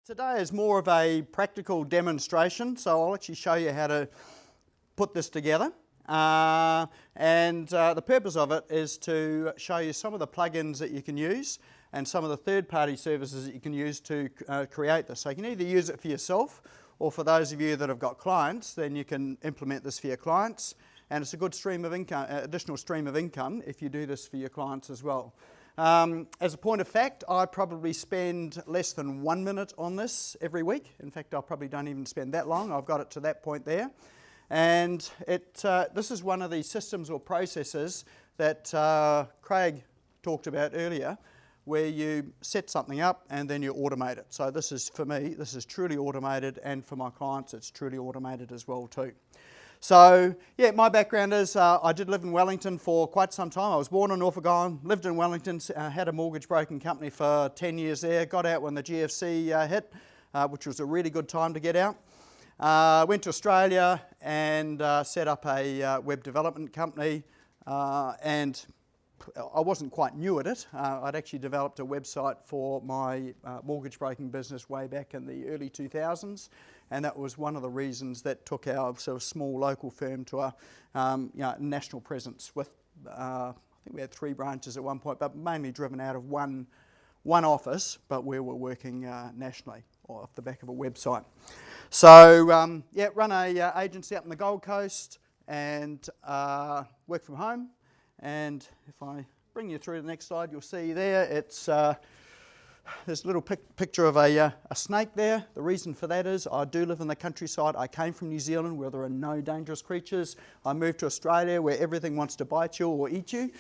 Today is more of a practical demonstration, so I'll actually show you how to put this together. The purpose of it is to show you some of the plugins that you can use and some of the third-party services that you can use to create this. So you can either use it for yourself, or for those of you that have got clients, then you can implement this for your clients. And it's a good stream of income, additional stream of income if you do this for your clients as well. As a point of fact, I probably spend less than 1 minute on this every week. In fact, I probably don't even spend that long. I've got it to that point there. And this is one of the systems or processes that Craig talked about earlier, where you set something up and then you automate it. So this is, for me, this is truly automated, and for my clients, it's truly automated as well too. So, yeah, my background is I did live in Wellington for quite some time. I was born in Norfolk Island, lived in Wellington, had a mortgage broking company for 10 years there, got out when the GFC hit, which was a really good time to get out. Went to Australia and set up a web development company, and I wasn't quite new at it. I'd actually developed a website for my mortgage broking business way back in the early 2000s. And that was one of the reasons that took our sort of small local firm to a national presence with, I think we had 3 branches at one point, but mainly driven out of one office, but we were working nationally off the back of a website. So, yeah, run a agency up in the Gold Coast and work from home. And if I bring you through the next slide, you'll see there, it's there's a little picture of a snake there. The reason for that is I do live in the countryside. I came from New Zealand where there are no dangerous creatures. I moved to Australia where everything wants to bite you or eat you.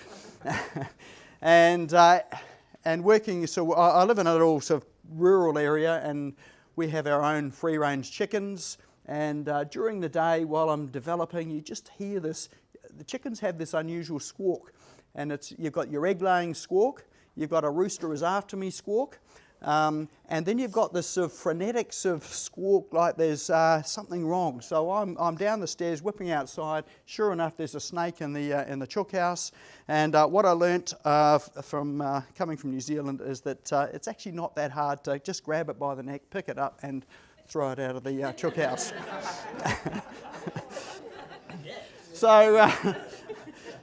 and working, so I live in a little sort of rural area, and we have our own free-range chickens. And during the day while I'm developing, you just hear this. The chickens have this unusual squawk, and you've got your egg-laying squawk. You've got a rooster is after me squawk, and then you've got this sort of frenetic sort of squawk like there's something wrong. So I'm down the stairs whipping outside. Sure enough, there's a snake in the chook house. And what I learnt from coming from New Zealand is that it's actually not that hard to just grab it by the neck, pick it up, and throw it out of the chook house.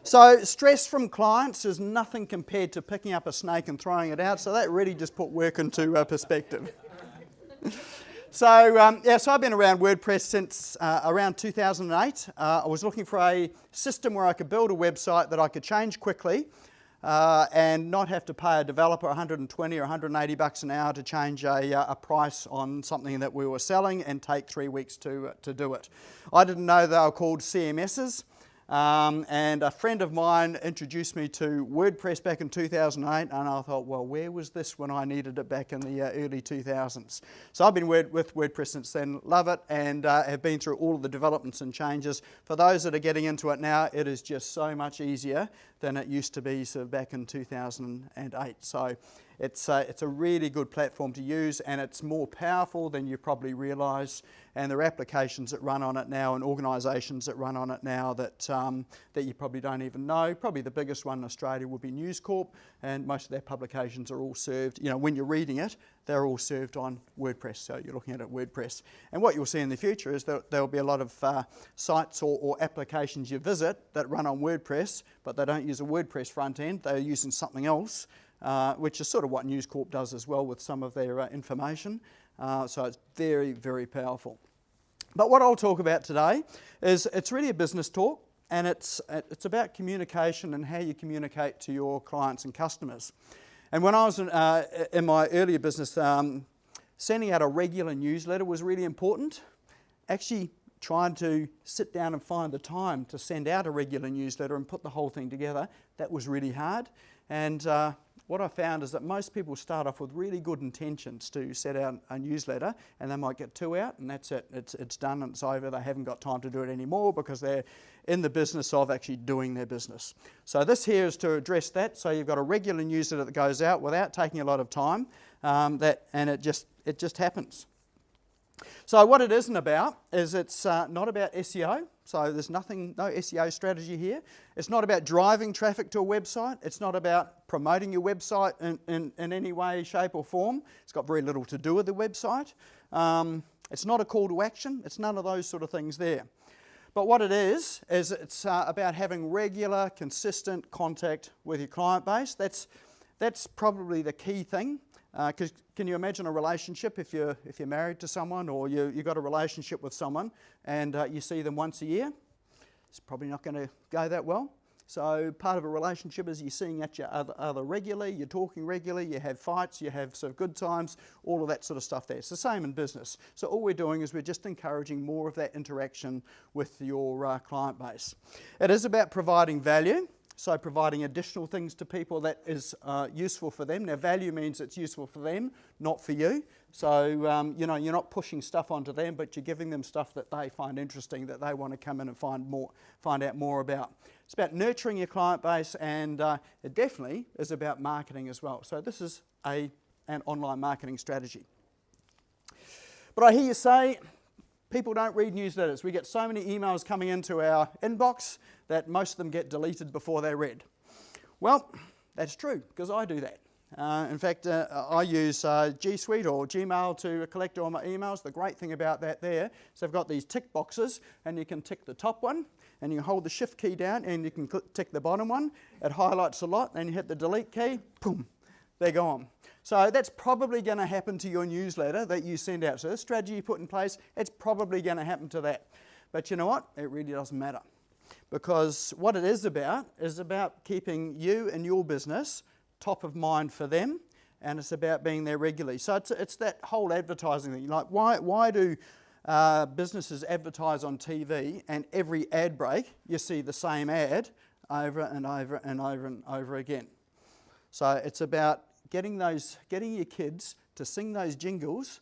So stress from clients is nothing compared to picking up a snake and throwing it out. So that really just put work into perspective. So I've been around WordPress since around 2008. I was looking for a system where I could build a website that I could change quickly and not have to pay a developer 120 or 180 bucks an hour to change a price on something that we were selling and take 3 weeks to do it. I didn't know they were called CMSs. And a friend of mine introduced me to WordPress back in 2008, and I thought, well, where was this when I needed it back in the early 2000s? So I've been with WordPress since then, love it, and have been through all of the developments and changes. For those that are getting into it now, it is just so much easier than it used to be sort of back in 2008. So it's a really good platform to use, and it's more powerful than you probably realise. And there are applications that run on it now and organisations that run on it now that you probably don't even know. Probably the biggest one in Australia would be News Corp, and most of their publications are all served, when you're reading it, they're all served on WordPress, so you're looking at it WordPress. And what you'll see in the future is that there'll be a lot of sites or applications you visit that run on WordPress, but they don't use a WordPress front end, they're using something else, which is sort of what News Corp does as well with some of their information. So it's very, very powerful. But what I'll talk about today is it's really a business talk, and it's about communication and how you communicate to your clients and customers. And when I was in my earlier business, sending out a regular newsletter was really important. Actually trying to sit down and find the time to send out a regular newsletter and put the whole thing together, that was really hard. And what I found is that most people start off with really good intentions to set out a newsletter, and they might get 2 out, and that's it. It's done and it's over. They haven't got time to do it anymore because they're in the business of actually doing their business. So this here is to address that. So you've got a regular newsletter that goes out without taking a lot of time, and it just happens. So what it isn't about is it's not about SEO. So there's no SEO strategy here. It's not about driving traffic to a website. It's not about promoting your website in any way, shape or form. It's got very little to do with the website. It's not a call to action. It's none of those sort of things there. But what it is it's about having regular, consistent contact with your client base. That's probably the key thing. Because can you imagine a relationship if you're married to someone, or you've got a relationship with someone and you see them once a year? It's probably not going to go that well. So part of a relationship is you're seeing each other regularly, you're talking regularly, you have fights, you have sort of good times, all of that sort of stuff there. It's the same in business. So all we're doing is we're just encouraging more of that interaction with your client base. It is about providing value. So providing additional things to people that is useful for them. Now value means it's useful for them, not for you. So you're not pushing stuff onto them, but you're giving them stuff that they find interesting, that they want to come in and find out more about. It's about nurturing your client base, and it definitely is about marketing as well. So this is an online marketing strategy. But I hear you say, people don't read newsletters. We get so many emails coming into our inbox that most of them get deleted before they're read. Well, that's true, because I do that. In fact, I use G Suite or Gmail to collect all my emails. The great thing about that there is they've got these tick boxes, and you can tick the top one, and you hold the shift key down, and you can tick the bottom one. It highlights a lot, and you hit the delete key, boom, they're gone. So that's probably going to happen to your newsletter that you send out. So this strategy you put in place, it's probably going to happen to that. But you know what? It really doesn't matter. Because what it is about keeping you and your business top of mind for them, and it's about being there regularly. So it's that whole advertising thing. Like, why do businesses advertise on TV, and every ad break you see the same ad over and over and over and over again? So it's about getting your kids to sing those jingles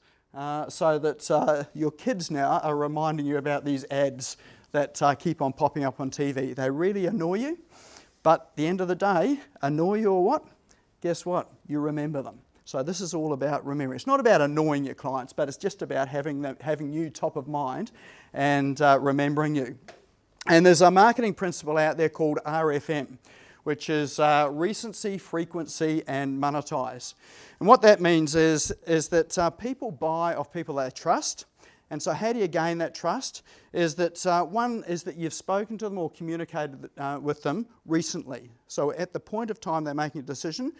so that your kids now are reminding you about these ads that keep on popping up on TV. They really annoy you, but at the end of the day, annoy you or what? Guess what? You remember them. So this is all about remembering. It's not about annoying your clients, but it's just about having you top of mind and remembering you. And there's a marketing principle out there called RFM, which is recency, frequency, and monetize. And what that means is that people buy off people they trust. And so how do you gain that trust? Is that one is that you've spoken to them or communicated with them recently. So at the point of time they're making a decision,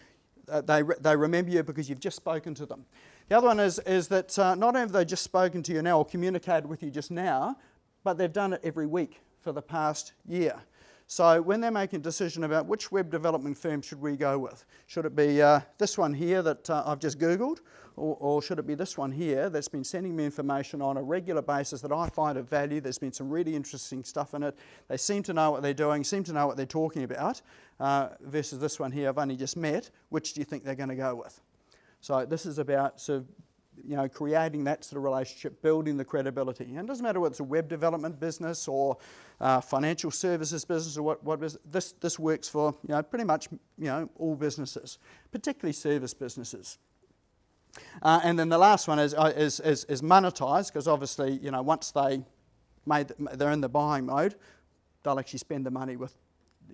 they remember you because you've just spoken to them. The other one is that not only have they just spoken to you now or communicated with you just now, but they've done it every week for the past year. So when they're making a decision about which web development firm should we go with, should it be this one here that I've just Googled, or should it be this one here that's been sending me information on a regular basis that I find of value, there's been some really interesting stuff in it, they seem to know what they're doing, seem to know what they're talking about, versus this one here I've only just met, which do you think they're going to go with? So this is about sort of creating that sort of relationship, building the credibility. And it doesn't matter whether it's a web development business or financial services business or what business. This works for pretty much all businesses, particularly service businesses. And then the last one is monetize, because obviously once they're in the buying mode, they'll actually spend the money with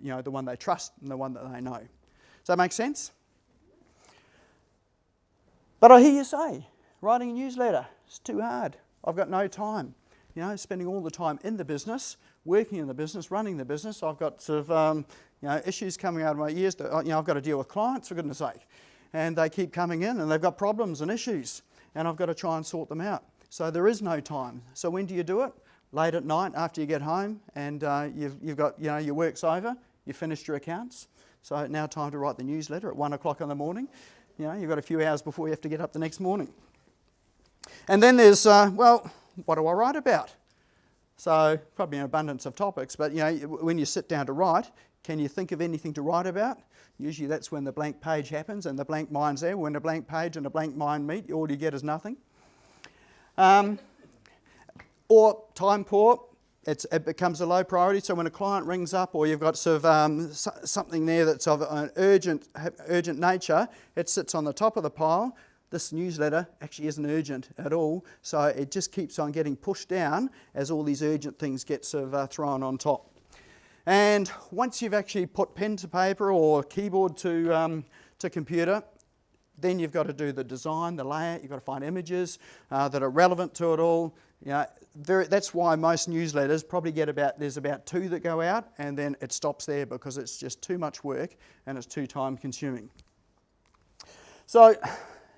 the one they trust and the one that they know. Does that make sense? But I hear you say, writing a newsletter, it's too hard. I've got no time. Spending all the time in the business, working in the business, running the business. I've got sort of issues coming out of my ears that I've got to deal with clients, for goodness sake. And they keep coming in and they've got problems and issues, and I've got to try and sort them out. So there is no time. So when do you do it? Late at night after you get home and you've got your work's over, you've finished your accounts. So now time to write the newsletter at 1 o'clock in the morning. You've got a few hours before you have to get up the next morning. And then there's, what do I write about? So probably an abundance of topics, but when you sit down to write, can you think of anything to write about? Usually that's when the blank page happens and the blank mind's there. When a blank page and a blank mind meet, all you get is nothing. Or time poor, it becomes a low priority. So when a client rings up or you've got sort of something there that's of an urgent nature, it sits on the top of the pile. this newsletter actually isn't urgent at all, so it just keeps on getting pushed down as all these urgent things get sort of thrown on top. And once you've actually put pen to paper or keyboard to computer, then you've got to do the design, the layout. You've got to find images that are relevant to it all. You know, that's why most newsletters probably get there's about 2 that go out, and then it stops there because it's just too much work and it's too time consuming. So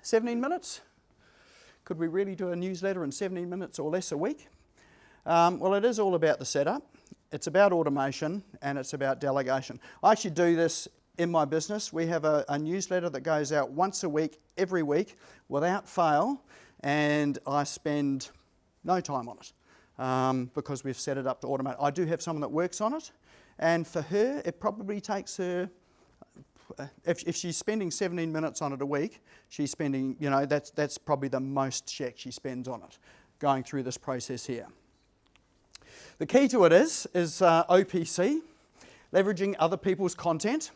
17 minutes? Could we really do a newsletter in 17 minutes or less a week? Well, it is all about the setup. It's about automation and it's about delegation. I actually do this in my business. We have a newsletter that goes out once a week, every week, without fail, and I spend no time on it because we've set it up to automate. I do have someone that works on it, and for her, it probably takes her, if she's spending 17 minutes on it a week, she's spending, you know, that's probably the most check she spends on it, going through this process here. The key to it is OPC, leveraging other people's content,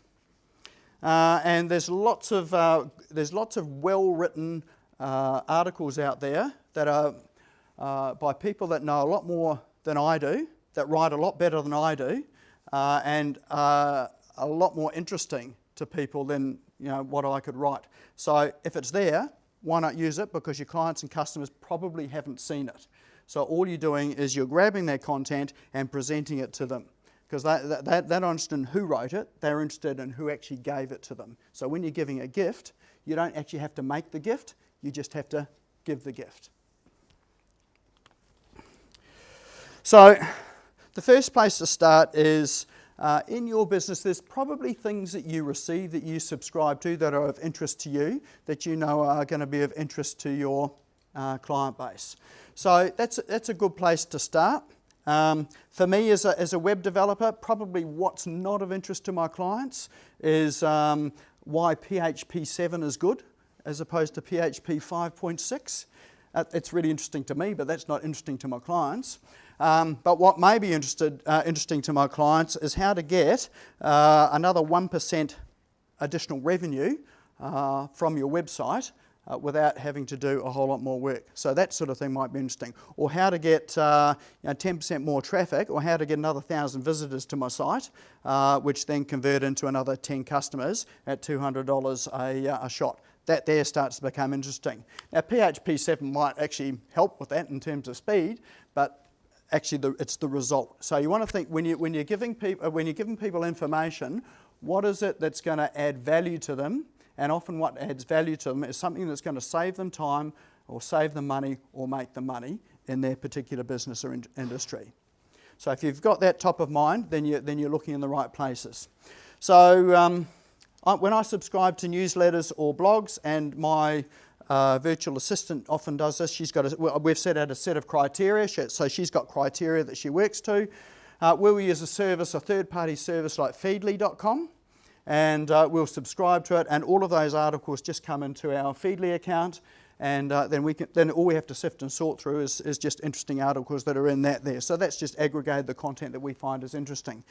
and there's lots of well-written articles out there that are by people that know a lot more than I do, that write a lot better than I do, and are a lot more interesting to people than, you know, what I could write. So if it's there, why not use it? Because your clients and customers probably haven't seen it. So all you're doing is you're grabbing their content and presenting it to them. Because they're not interested in who wrote it, they're interested in who actually gave it to them. So when you're giving a gift, you don't actually have to make the gift, you just have to give the gift. So the first place to start is in your business, there's probably things that you receive, that you subscribe to, that are of interest to you, that you know are going to be of interest to your client base. So that's a good place to start. For me as a web developer, probably what's not of interest to my clients is why PHP 7 is good as opposed to PHP 5.6. It's really interesting to me, but that's not interesting to my clients. But what may be interesting to my clients is how to get another 1% additional revenue from your website without having to do a whole lot more work. So that sort of thing might be interesting. Or how to get 10% more traffic, or how to get another 1,000 visitors to my site, which then convert into another 10 customers at $200 a shot. That there starts to become interesting. Now PHP 7 might actually help with that in terms of speed, but actually it's the result. So you want to think when you're giving people information, what is it that's going to add value to them? And often what adds value to them is something that's going to save them time or save them money or make them money in their particular business or industry. So if you've got that top of mind, then you're looking in the right places. So when I subscribe to newsletters or blogs, and my virtual assistant often does this, we've set out a set of criteria, so she's got criteria that she works to. Where we use a third-party service like Feedly.com, and we'll subscribe to it, and all of those articles just come into our Feedly account, and then all we have to sift and sort through is just interesting articles that are in there. So that's just aggregated the content that we find is interesting.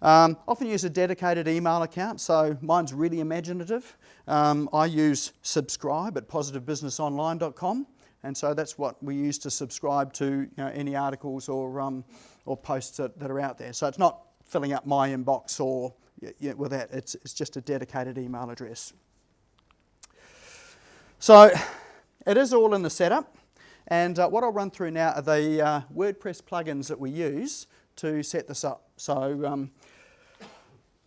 Often use a dedicated email account, so mine's really imaginative. I use subscribe at positivebusinessonline.com, and so that's what we use to subscribe to any articles or posts that are out there. So it's not filling up my inbox or with that, it's just a dedicated email address. So it is all in the setup, and what I'll run through now are the WordPress plugins that we use to set this up. So, and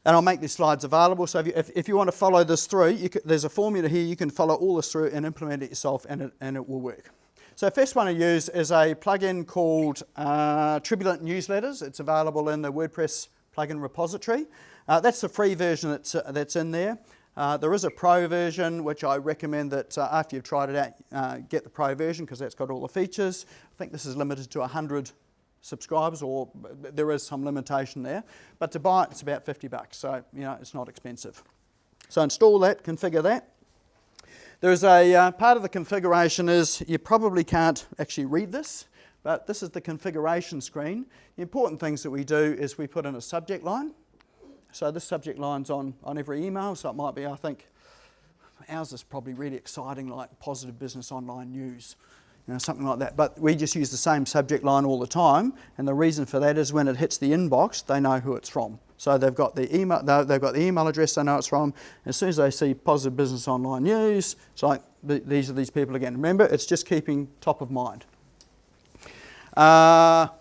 I'll make these slides available, so if you want to follow this through, there's a formula here, you can follow all this through and implement it yourself, and it will work. So the first one I use is a plugin called Turbulent Newsletters. It's available in the WordPress plugin repository. That's the free version that's in there. There is a pro version, which I recommend that after you've tried it out, get the pro version, because that's got all the features. I think this is limited to 100 subscribers, or there is some limitation there. But to buy it, it's about $50, so it's not expensive. So install that, configure that. There's a part of the configuration is you probably can't actually read this, but this is the configuration screen. The important things that we do is we put in a subject line. So this subject line's on every email, so it might be, I think, ours is probably really exciting, like Positive Business Online News, something like that. But we just use the same subject line all the time, and the reason for that is when it hits the inbox, they know who it's from. So they've got the email address they know it's from. As soon as they see Positive Business Online News, it's like these are these people again. Remember, it's just keeping top of mind. You have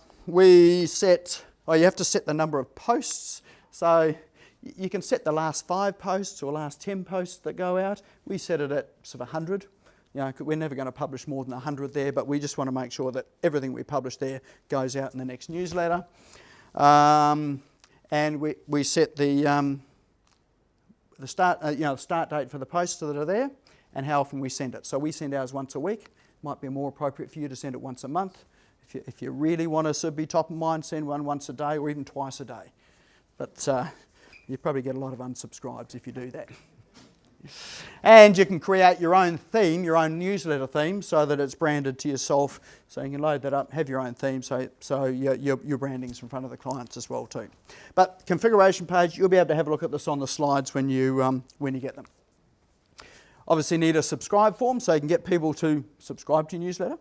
to set the number of posts. So you can set the last 5 posts or last 10 posts that go out. We set it at sort of 100. We're never going to publish more than 100 there, but we just want to make sure that everything we publish there goes out in the next newsletter. And we set the start date for the posts that are there, and how often we send it. So we send ours once a week. Might be more appropriate for you to send it once a month. If you really want to sort of be top of mind, send one once a day or even twice a day. But you probably get a lot of unsubscribes if you do that. And you can create your own theme, your own newsletter theme, so that it's branded to yourself. So you can load that up, have your own theme, so your branding's in front of the clients as well too. But configuration page, you'll be able to have a look at this on the slides when you get them. Obviously need a subscribe form so you can get people to subscribe to your newsletter.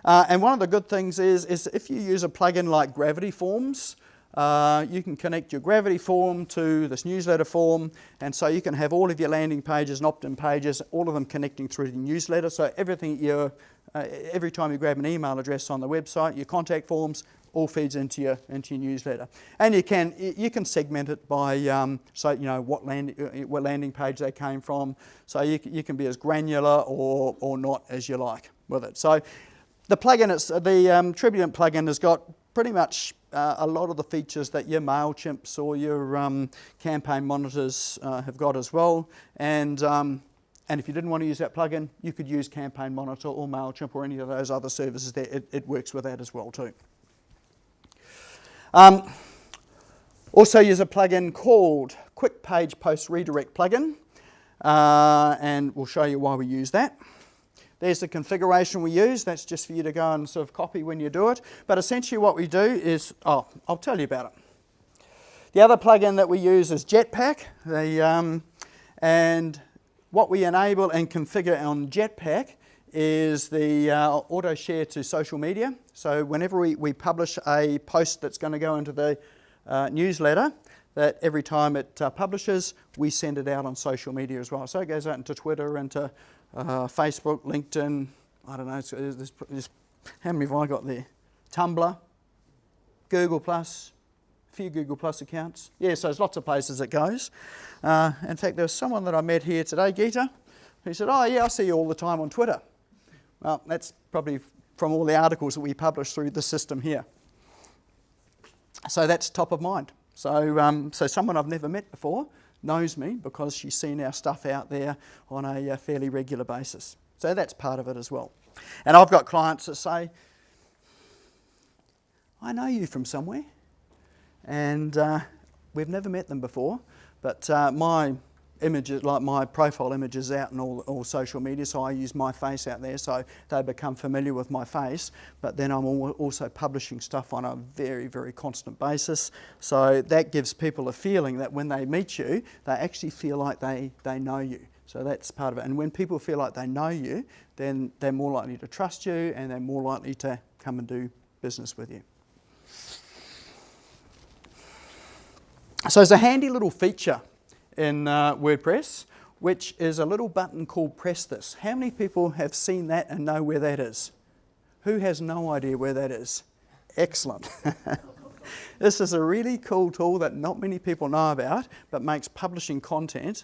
And one of the good things is if you use a plugin like Gravity Forms, you can connect your Gravity form to this newsletter form, and so you can have all of your landing pages and opt-in pages, all of them connecting through the newsletter. So everything every time you grab an email address on the website, your contact forms all feeds into your newsletter. And you can segment it by what landing page they came from. So you can be as granular or not as you like with it. So the plugin, the Tribune plugin has got pretty much a lot of the features that your MailChimps or your campaign monitors have got as well. And if you didn't want to use that plugin, you could use Campaign Monitor or MailChimp or any of those other services there. It works with that as well too. Also use a plugin called Quick Page Post Redirect plugin, and we'll show you why we use that. There's the configuration we use. That's just for you to go and sort of copy when you do it. But essentially what we do is, I'll tell you about it. The other plugin that we use is Jetpack. And what we enable and configure on Jetpack is the auto share to social media. So whenever we publish a post that's going to go into the newsletter, that every time it publishes, we send it out on social media as well. So it goes out into Twitter, into Facebook, LinkedIn, I don't know, how many have I got there? Tumblr, Google+, a few Google+ accounts. Yeah, so there's lots of places it goes. In fact, there was someone that I met here today, Geeta, who said, oh yeah, I see you all the time on Twitter. Well, that's probably from all the articles that we publish through the system here. So that's top of mind. So someone I've never met before knows me because she's seen our stuff out there on a fairly regular basis. So that's part of it as well. And I've got clients that say, I know you from somewhere, and we've never met them before, but my images, like my profile image is out in all social media, so I use my face out there, so they become familiar with my face. But then I'm also publishing stuff on a very, very constant basis, so that gives people a feeling that when they meet you, they actually feel like they know you. So that's part of it. And when people feel like they know you, then they're more likely to trust you, and they're more likely to come and do business with you. So there's a handy little feature in WordPress, which is a little button called Press This. How many people have seen that and know where that is? Who has no idea where that is? Excellent. This is a really cool tool that not many people know about, but makes publishing content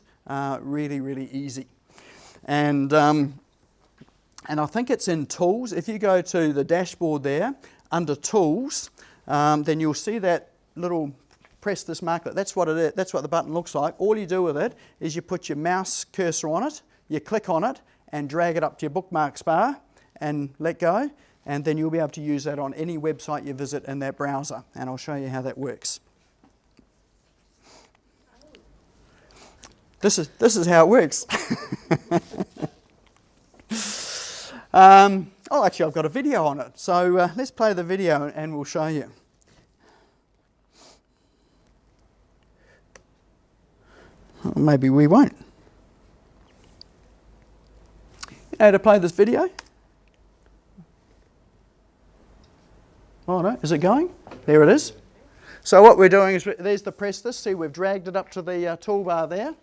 really, really easy. And I think it's in Tools. If you go to the dashboard there, under Tools, then you'll see that little Press This marker. That's what it is. That's what the button looks like. All you do with it is you put your mouse cursor on it, you click on it, and drag it up to your bookmarks bar, and let go, and then you'll be able to use that on any website you visit in that browser. And I'll show you how that works. This is how it works. Actually, I've got a video on it. So let's play the video, and we'll show you. Maybe we won't. how to play this video? Oh no, is it going? There it is. So what we're doing is, there's the press this. See, we've dragged it up to the toolbar there.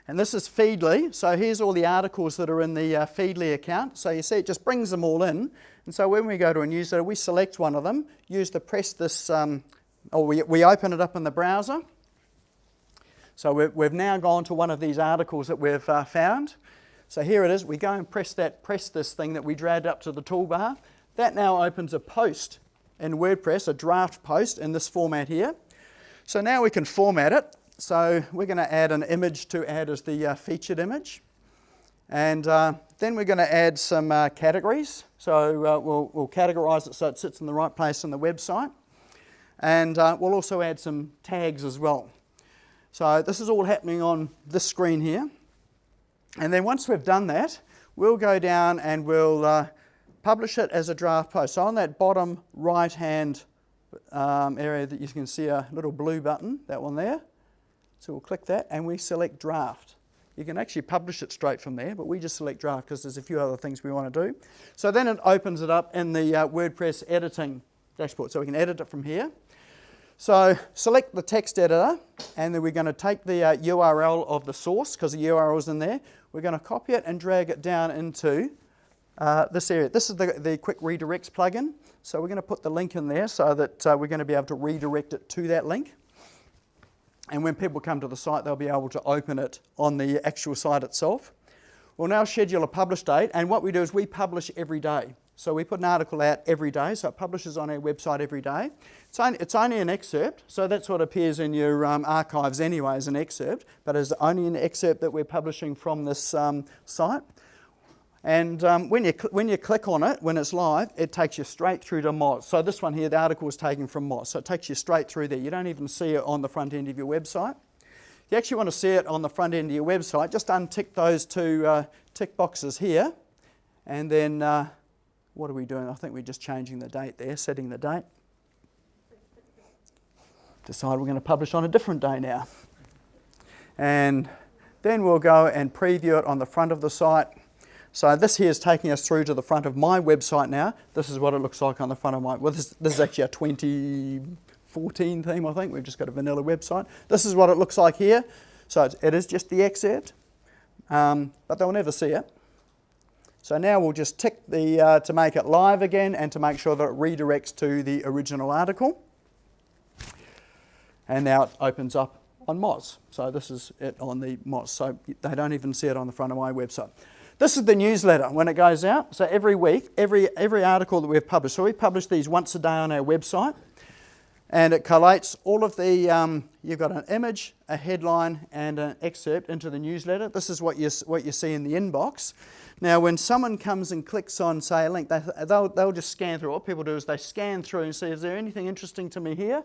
And this is Feedly. So here's all the articles that are in the Feedly account. So you see it just brings them all in. And so when we go to a newsletter, we select one of them, use the press this, or we open it up in the browser. So we've now gone to one of these articles that we've found. So here it is. We go and press this thing that we dragged up to the toolbar. That now opens a post in WordPress, a draft post in this format here. So now we can format it. So we're going to add an image to add as the featured image. And then we're going to add some categories. So we'll categorize it so it sits in the right place on the website. And we'll also add some tags as well. So this is all happening on this screen here. And then once we've done that, we'll go down and we'll publish it as a draft post. So on that bottom right-hand area that you can see a little blue button, that one there. So we'll click that and we select draft. You can actually publish it straight from there, but we just select draft because there's a few other things we want to do. So then it opens it up in the WordPress editing dashboard. So we can edit it from here. So select the text editor, and then we're going to take the URL of the source, because the URL is in there. We're going to copy it and drag it down into this area. This is the Quick Redirects plugin. So we're going to put the link in there so that we're going to be able to redirect it to that link. And when people come to the site, they'll be able to open it on the actual site itself. We'll now schedule a publish date, and what we do is we publish every day. So we put an article out every day, so it publishes on our website every day. It's only an excerpt, so that's what appears in your archives anyway as an excerpt, but it's only an excerpt that we're publishing from this site. And when you click on it, when it's live, it takes you straight through to Moz. So this one here, the article is taken from Moz, so it takes you straight through there. You don't even see it on the front end of your website. If you actually want to see it on the front end of your website, just untick those two tick boxes here, and then what are we doing? I think we're just changing the date there, setting the date. Decide we're going to publish on a different day now. And then we'll go and preview it on the front of the site. So this here is taking us through to the front of my website now. This is what it looks like on the front of my, well this is actually a 2014 theme, I think. We've just got a vanilla website. This is what it looks like here. So it is just the excerpt, but they'll never see it. So now we'll just tick the to make it live again and to make sure that it redirects to the original article. And now it opens up on Moz. So this is it on the Moz. So they don't even see it on the front of my website. This is the newsletter when it goes out. So every week, every article that we've published. So we publish these once a day on our website. And it collates all of the, you've got an image, a headline, and an excerpt into the newsletter. This is what you see in the inbox. Now, when someone comes and clicks on, say, a link, they'll just scan through. What people do is they scan through and see, is there anything interesting to me here?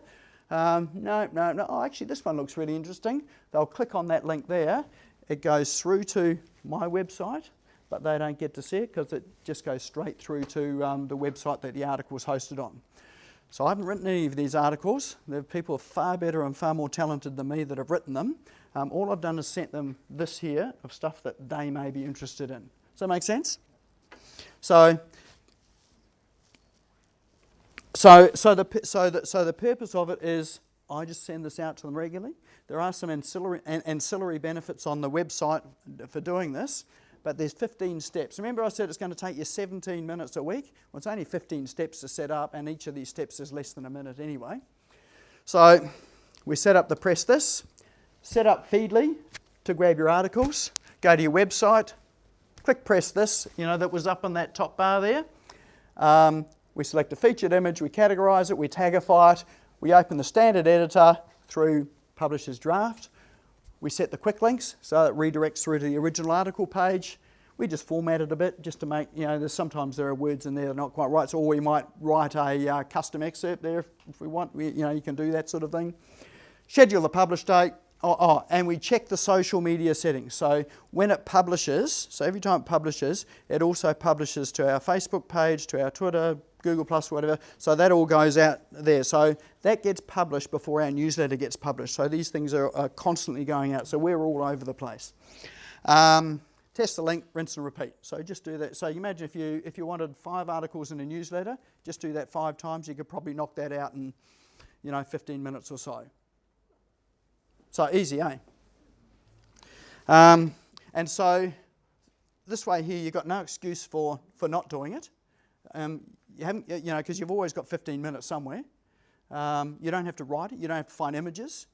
No. Oh, actually, this one looks really interesting. They'll click on that link there. It goes through to my website, but they don't get to see it because it just goes straight through to the website that the article was hosted on. So I haven't written any of these articles. There are people far better and far more talented than me that have written them. All I've done is sent them this here of stuff that they may be interested in. Does that make sense? So the purpose of it is I just send this out to them regularly. There are some ancillary benefits on the website for doing this, but there's 15 steps. Remember I said it's going to take you 17 minutes a week? Well, it's only 15 steps to set up, and each of these steps is less than a minute anyway. So we set up the press this, set up Feedly to grab your articles, go to your website, click press this, that was up on that top bar there. We select a featured image, we categorize it, we tagify it, we open the standard editor through Publisher's Draft. We set the quick links so it redirects through to the original article page. We just format it a bit just to make, sometimes there are words in there that are not quite right, so we might write a custom excerpt there if we want. You can do that sort of thing. Schedule the publish date. And we check the social media settings. So when it publishes, so every time it publishes, it also publishes to our Facebook page, to our Twitter, Google+, whatever. So that all goes out there. So that gets published before our newsletter gets published. So these things are constantly going out. So we're all over the place. test the link, rinse and repeat. So just do that. So you imagine if you wanted 5 articles in a newsletter, just do that 5 times. You could probably knock that out in 15 minutes or so. So easy, eh? And so this way here, you've got no excuse for not doing it. You haven't, because you've always got 15 minutes somewhere. You don't have to write it. You don't have to find images.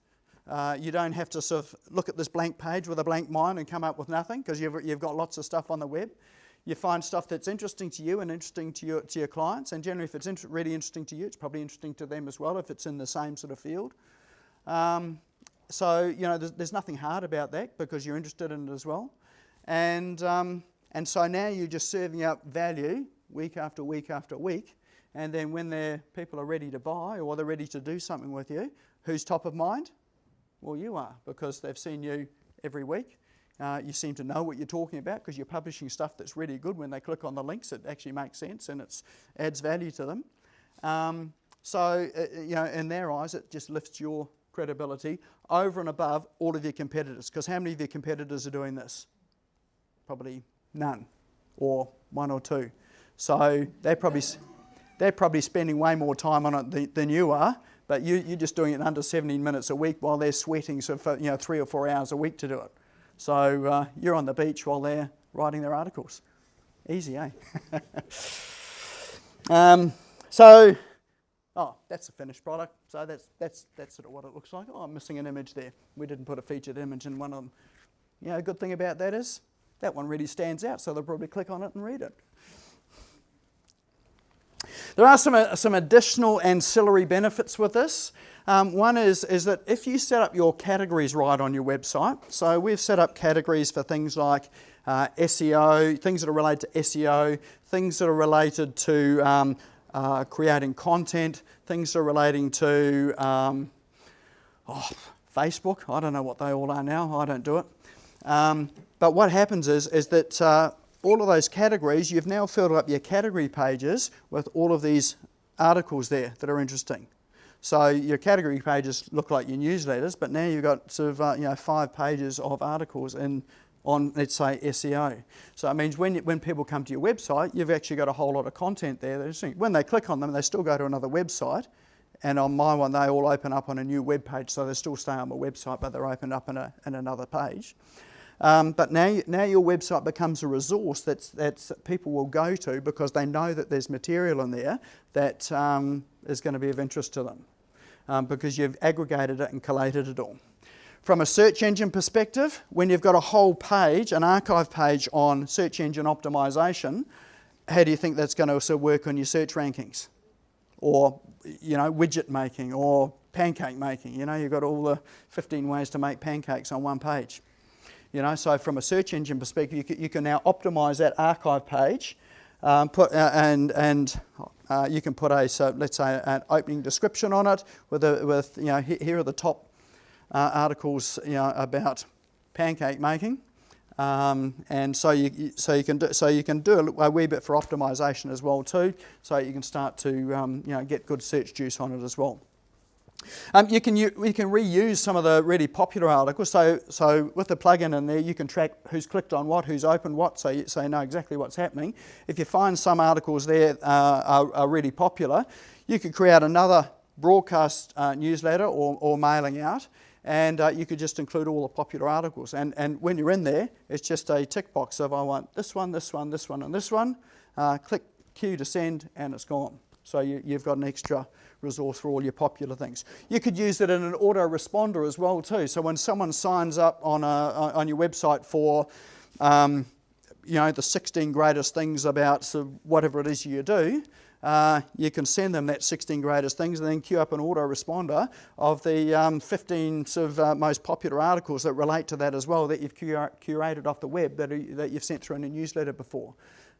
You don't have to sort of look at this blank page with a blank mind and come up with nothing, because you've got lots of stuff on the web. You find stuff that's interesting to you and interesting to your clients, and generally if it's really interesting to you, it's probably interesting to them as well if it's in the same sort of field. So there's nothing hard about that because you're interested in it as well. And so now you're just serving up value week after week after week, and then when people are ready to buy or they're ready to do something with you, who's top of mind? Well, you are, because they've seen you every week. You seem to know what you're talking about because you're publishing stuff that's really good. When they click on the links, it actually makes sense and it adds value to them. So in their eyes, it just lifts your credibility over and above all of your competitors. Because how many of your competitors are doing this? Probably none, or 1 or 2. So they're probably spending way more time on it than you are. But you're just doing it in under 17 minutes a week while they're sweating for 3 or 4 hours a week to do it. So you're on the beach while they're writing their articles. Easy, eh? That's a finished product. So that's sort of what it looks like. Oh, I'm missing an image there. We didn't put a featured image in one of them. A good thing about that is that one really stands out, so they'll probably click on it and read it. There are some additional ancillary benefits with this. One is that if you set up your categories right on your website, so we've set up categories for things like SEO, things that are related to SEO, things that are related to creating content, things that are relating to Facebook. I don't know what they all are now. I don't do it. But what happens is that all of those categories, you've now filled up your category pages with all of these articles there that are interesting. So your category pages look like your newsletters, but now you've got sort of 5 pages of articles on, let's say, SEO. So it means when people come to your website, you've actually got a whole lot of content there. When they click on them, they still go to another website, and on my one, they all open up on a new web page. So they still stay on my website, but they're opened up in another page. But now your website becomes a resource that people will go to because they know that there's material in there that is going to be of interest to them because you've aggregated it and collated it all. From a search engine perspective, when you've got a whole page, an archive page on search engine optimization, how do you think that's going to also work on your search rankings? Or widget making or pancake making. You've got all the 15 ways to make pancakes on one page. So from a search engine perspective, you can now optimize that archive page, you can put let's say an opening description on it with here are the top articles about pancake making, and so you can do a wee bit for optimization as well too, so you can start to get good search juice on it as well. We can reuse some of the really popular articles. So with the plugin in there, you can track who's clicked on what, who's opened what, so you know exactly what's happening. If you find some articles there are really popular, you could create another broadcast newsletter or mailing out, and you could just include all the popular articles. And when you're in there, it's just a tick box of I want this one, this one, this one, and this one. Click Q to send, and it's gone. So you've got an extra resource for all your popular things. You could use it in an autoresponder as well too. So when someone signs up on your website for the 16 greatest things about whatever it is you do, you can send them that 16 greatest things and then queue up an autoresponder of the 15 most popular articles that relate to that as well that you've curated off the web that you've sent through in a newsletter before.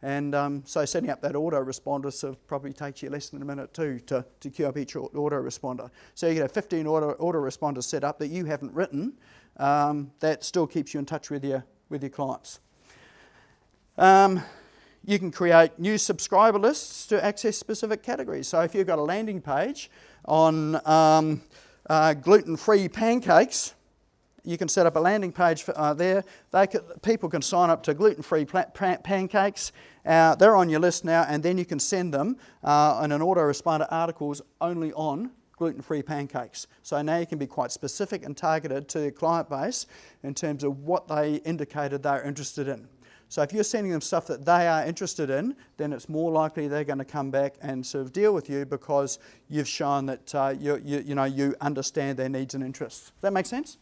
And so setting up that autoresponder probably takes you less than a minute too to queue up each autoresponder. So you get 15 autoresponders set up that you haven't written that still keeps you in touch with your clients. You can create new subscriber lists to access specific categories. So if you've got a landing page on gluten-free pancakes, you can set up a landing page for, there. People can sign up to gluten-free pancakes. They're on your list now, and then you can send them in an autoresponder articles only on gluten-free pancakes. So now you can be quite specific and targeted to your client base in terms of what they indicated they're interested in. So if you're sending them stuff that they are interested in, then it's more likely they're going to come back and sort of deal with you because you've shown that you understand their needs and interests. Does that make sense?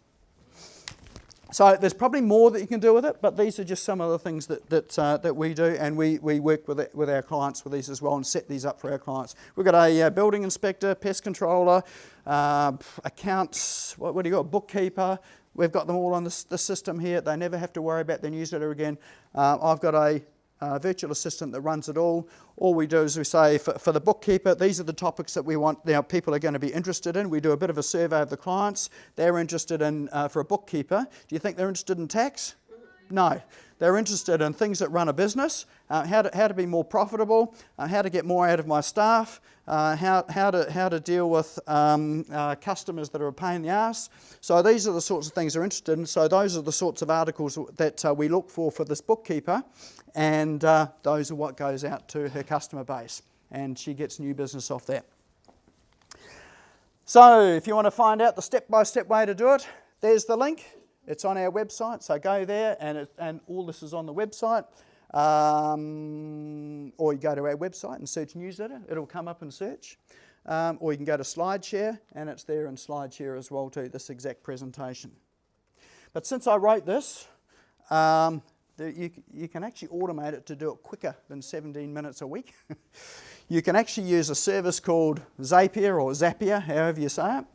So there's probably more that you can do with it, but these are just some of the things that we do, and we work with our clients with these as well and set these up for our clients. We've got a building inspector, pest controller, accounts, what do you got, bookkeeper. We've got them all on the system here. They never have to worry about their newsletter again. I've got a virtual assistant that runs it all. All we do is we say for the bookkeeper, these are the topics that we want now people are going to be interested in. We do a bit of a survey of the clients. They're interested in, for a bookkeeper, do you think they're interested in tax? No. They're interested in things that run a business, how to be more profitable, how to get more out of my staff, how to deal with customers that are a pain in the arse. So these are the sorts of things they're interested in. So those are the sorts of articles that we look for this bookkeeper, and those are what goes out to her customer base, and she gets new business off that. So if you want to find out the step-by-step way to do it, there's the link. It's on our website, so go there, and all this is on the website. Or you go to our website and search newsletter, it'll come up in search. Or you can go to SlideShare, and it's there in SlideShare as well too, this exact presentation. But since I wrote this, you can actually automate it to do it quicker than 17 minutes a week. You can actually use a service called Zapier or Zapier, however you say it,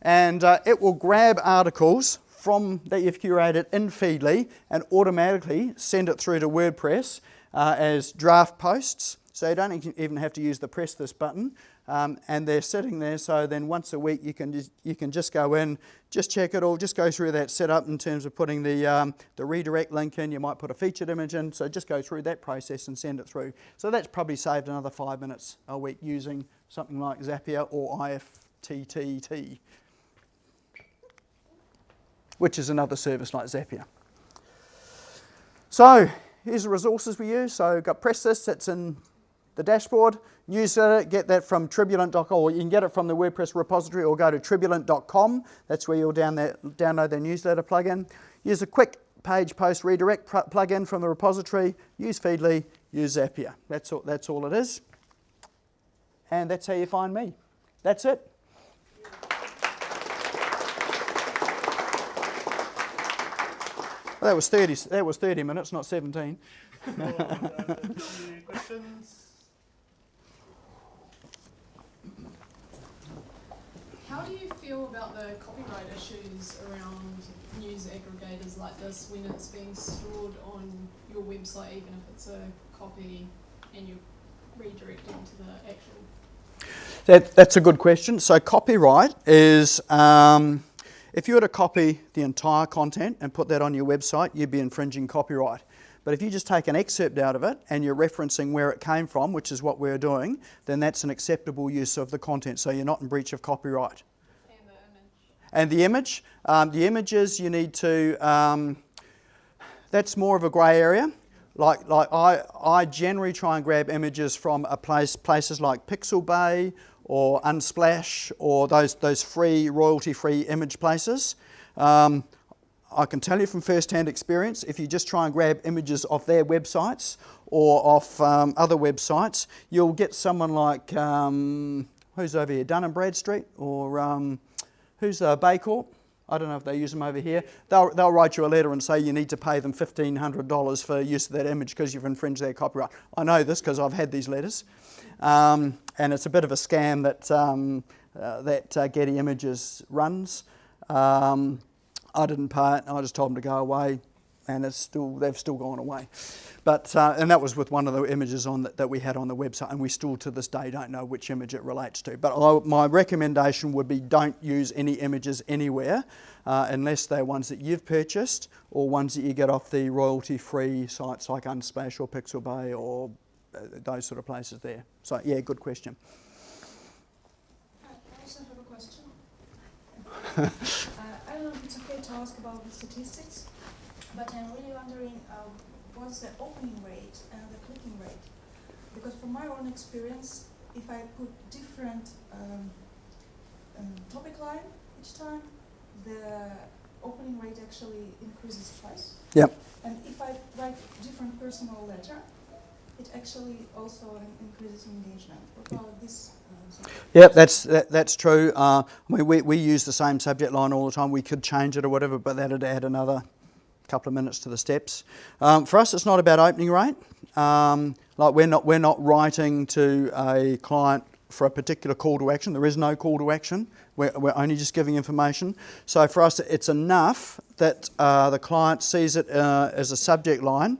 and it will grab articles that you've curated in Feedly and automatically send it through to WordPress as draft posts. So you don't even have to use the press this button, and they're sitting there. So then once a week you can just go in, just check it all, just go through that setup in terms of putting the redirect link in. You might put a featured image in, so just go through that process and send it through. So that's probably saved another 5 minutes a week using something like Zapier or IFTTT, which is another service like Zapier. So here's the resources we use. So we've got Press This, that's in the dashboard. Newsletter, get that from tribulent.com, or you can get it from the WordPress repository or go to tribulent.com. That's where you'll download their newsletter plugin. Use a quick page post redirect plugin from the repository. Use Feedly, use Zapier. That's all it is. And that's how you find me. That's it. Well, that was 30 minutes, not 17. Any questions? How do you feel about the copyright issues around news aggregators like this when it's being stored on your website, even if it's a copy and you're redirecting to the actual? That's a good question. So copyright is, if you were to copy the entire content and put that on your website, you'd be infringing copyright. But if you just take an excerpt out of it and you're referencing where it came from, which is what we're doing, then that's an acceptable use of the content, so you're not in breach of copyright. And the image? The images you need to, that's more of a grey area. Like I generally try and grab images from places like Pixabay or Unsplash or those free, royalty-free image places. I can tell you from first-hand experience, if you just try and grab images off their websites or off other websites, you'll get someone like, who's over here, Dun & Bradstreet, or who's Baycorp? I don't know if they use them over here. They'll write you a letter and say you need to pay them $1,500 for use of that image because you've infringed their copyright. I know this because I've had these letters. And it's a bit of a scam that Getty Images runs. I didn't pay it, I just told them to go away, and they've still gone away. But and that was with one of the images that we had on the website, and we still to this day don't know which image it relates to. But my recommendation would be don't use any images anywhere unless they're ones that you've purchased or ones that you get off the royalty-free sites like Unsplash or Pixabay or those sort of places there. So yeah, good question. I also have a question. I don't know if it's okay to to ask about the statistics, but I'm really wondering what's the opening rate and the clicking rate? Because from my own experience, if I put different topic line each time, the opening rate actually increases twice. Yep. And if I write different personal letter, it actually also increases engagement. What about this? Yep, that's true. I mean, we use the same subject line all the time. We could change it or whatever, but that'd add another couple of minutes to the steps. For us, it's not about opening rate. Like we're not writing to a client for a particular call to action. There is no call to action. We're only just giving information. So for us, it's enough that the client sees it as a subject line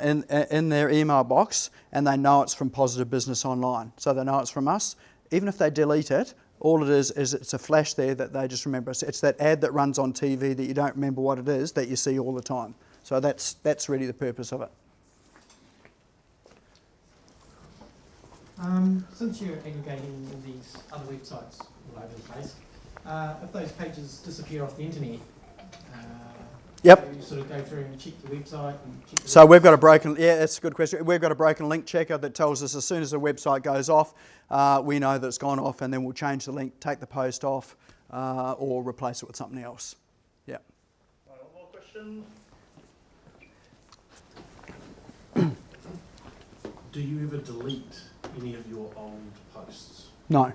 in their email box, and they know it's from Positive Business Online. So they know it's from us. Even if they delete it, all it is it's a flash there that they just remember. It's that ad that runs on TV that you don't remember what it is that you see all the time. So that's really the purpose of it. Since you're aggregating all these other websites all over the place, if those pages disappear off the internet, Yep. so you sort of go through and check the website and check the So we've got a broken, yeah, that's a good question. We've got a broken link checker that tells us as soon as the website goes off, we know that it's gone off, and then we'll change the link, take the post off, or replace it with something else. Yeah. One more question. Do you ever delete any of your old posts? No,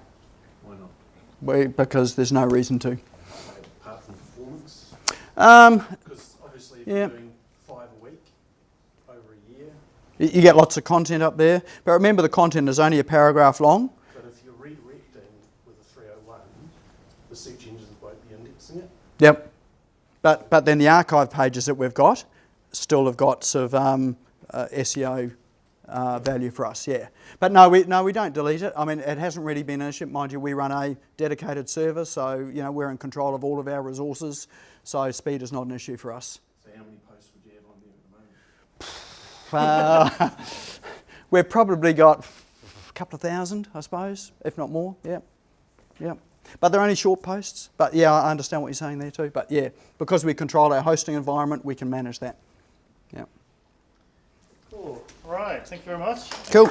Why not? because there's no reason to. Apart from performance? Because obviously if Yeah. you're doing 5 a week over a year, You get lots of content up there, but remember the content is only a paragraph long. but if you're redirecting with a 301, the search engines won't be indexing it. Yep. But then the archive pages that we've got still have got sort of SEO value for us, yeah. But no, we don't delete it. I mean, it hasn't really been an issue. Mind you, we run a dedicated server, so we're in control of all of our resources. So speed is not an issue for us. So how many posts would you have on there at the moment? We've probably got a couple of thousand, I suppose, if not more. Yeah. But they're only short posts. But yeah, I understand what you're saying there too. But yeah, because we control our hosting environment, we can manage that. Yeah. Cool. All right. Thank you very much. Cool.